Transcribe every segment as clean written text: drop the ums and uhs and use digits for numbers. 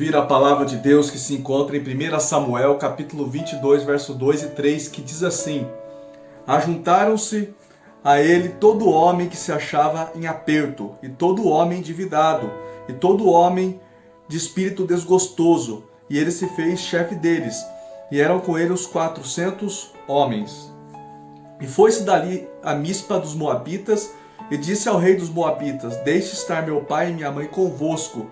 ouvir a palavra de Deus que se encontra em 1 Samuel, capítulo 22, verso 2 e 3, que diz assim: Ajuntaram-se a ele todo homem que se achava em aperto, e todo homem endividado, e todo homem de espírito desgostoso, e ele se fez chefe deles, e eram com ele os 400 homens. E foi-se dali a Mispa dos Moabitas, e disse ao rei dos Moabitas: Deixe estar meu pai e minha mãe convosco,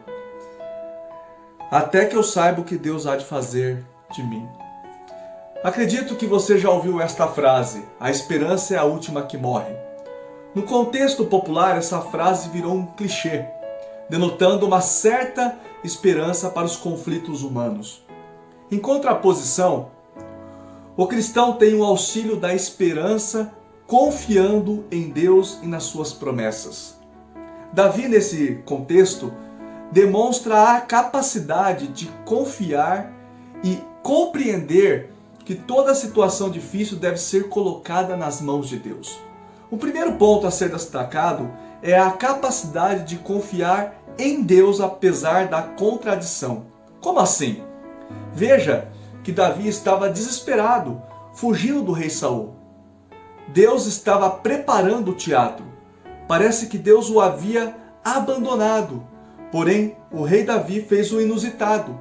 até que eu saiba o que Deus há de fazer de mim. Acredito que você já ouviu esta frase: a esperança é a última que morre. No contexto popular, essa frase virou um clichê, denotando uma certa esperança para os conflitos humanos. Em contraposição, o cristão tem o auxílio da esperança, confiando em Deus e nas suas promessas. Davi, nesse contexto, demonstra a capacidade de confiar e compreender que toda situação difícil deve ser colocada nas mãos de Deus. O primeiro ponto a ser destacado é a capacidade de confiar em Deus apesar da contradição. Como assim? Veja que Davi estava desesperado, fugindo do rei Saul. Deus estava preparando o teatro. Parece que Deus o havia abandonado. Porém, o rei Davi fez o inusitado.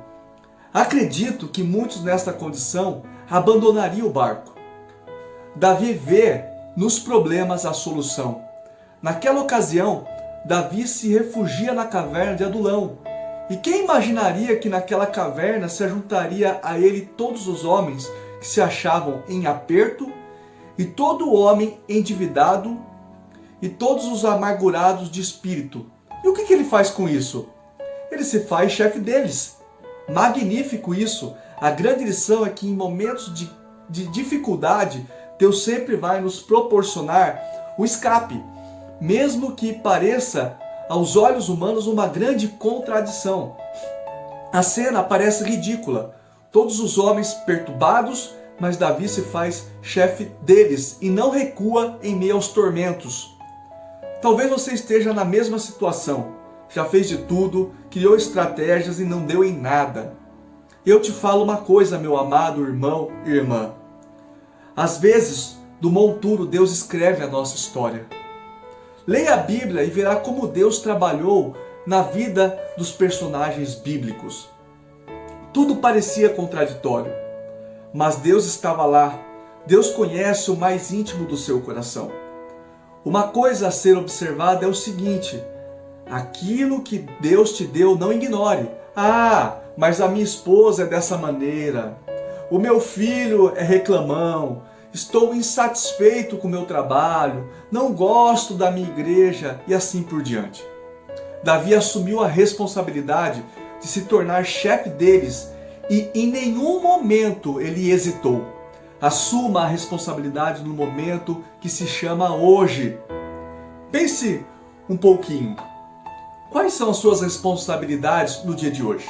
Acredito que muitos nesta condição abandonariam o barco. Davi vê nos problemas a solução. Naquela ocasião, Davi se refugia na caverna de Adulão. E quem imaginaria que naquela caverna se ajuntaria a ele todos os homens que se achavam em aperto, e todo homem endividado, e todos os amargurados de espírito? E o que ele faz com isso? Ele se faz chefe deles. Magnífico isso! A grande lição é que em momentos de dificuldade, Deus sempre vai nos proporcionar o escape, mesmo que pareça aos olhos humanos uma grande contradição. A cena parece ridícula. Todos os homens perturbados, mas Davi se faz chefe deles e não recua em meio aos tormentos. Talvez você esteja na mesma situação. Já fez de tudo, criou estratégias e não deu em nada. Eu te falo uma coisa, meu amado irmão e irmã. Às vezes, do monturo, Deus escreve a nossa história. Leia a Bíblia e verá como Deus trabalhou na vida dos personagens bíblicos. Tudo parecia contraditório, mas Deus estava lá. Deus conhece o mais íntimo do seu coração. Uma coisa a ser observada é o seguinte: aquilo que Deus te deu, não ignore. Ah, mas a minha esposa é dessa maneira. O meu filho é reclamão. Estou insatisfeito com o meu trabalho. Não gosto da minha igreja e assim por diante. Davi assumiu a responsabilidade de se tornar chefe deles e em nenhum momento ele hesitou. Assuma a responsabilidade no momento que se chama hoje. Pense um pouquinho. Quais são as suas responsabilidades no dia de hoje?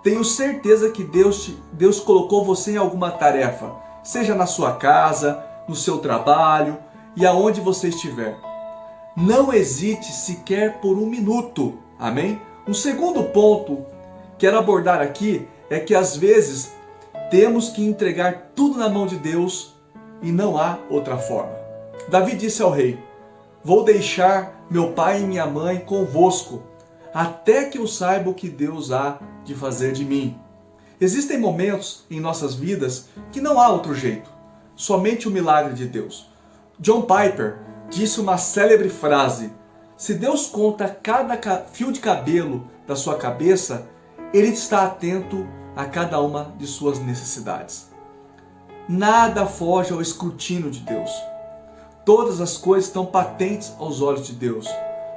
Tenho certeza que Deus colocou você em alguma tarefa, seja na sua casa, no seu trabalho e aonde você estiver. Não hesite sequer por um minuto. Amém? Um segundo ponto que quero abordar aqui é que às vezes temos que entregar tudo na mão de Deus e não há outra forma. Davi disse ao rei: Vou deixar meu pai e minha mãe convosco, até que eu saiba o que Deus há de fazer de mim. Existem momentos em nossas vidas que não há outro jeito, somente o milagre de Deus. John Piper disse uma célebre frase: se Deus conta cada fio de cabelo da sua cabeça, Ele está atento a cada uma de suas necessidades. Nada foge ao escrutínio de Deus. Todas as coisas estão patentes aos olhos de Deus.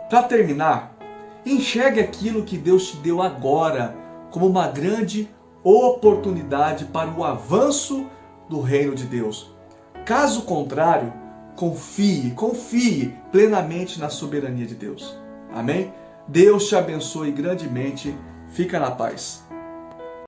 Para terminar, enxergue aquilo que Deus te deu agora como uma grande oportunidade para o avanço do reino de Deus. Caso contrário, confie plenamente na soberania de Deus. Amém? Deus te abençoe grandemente. Fica na paz.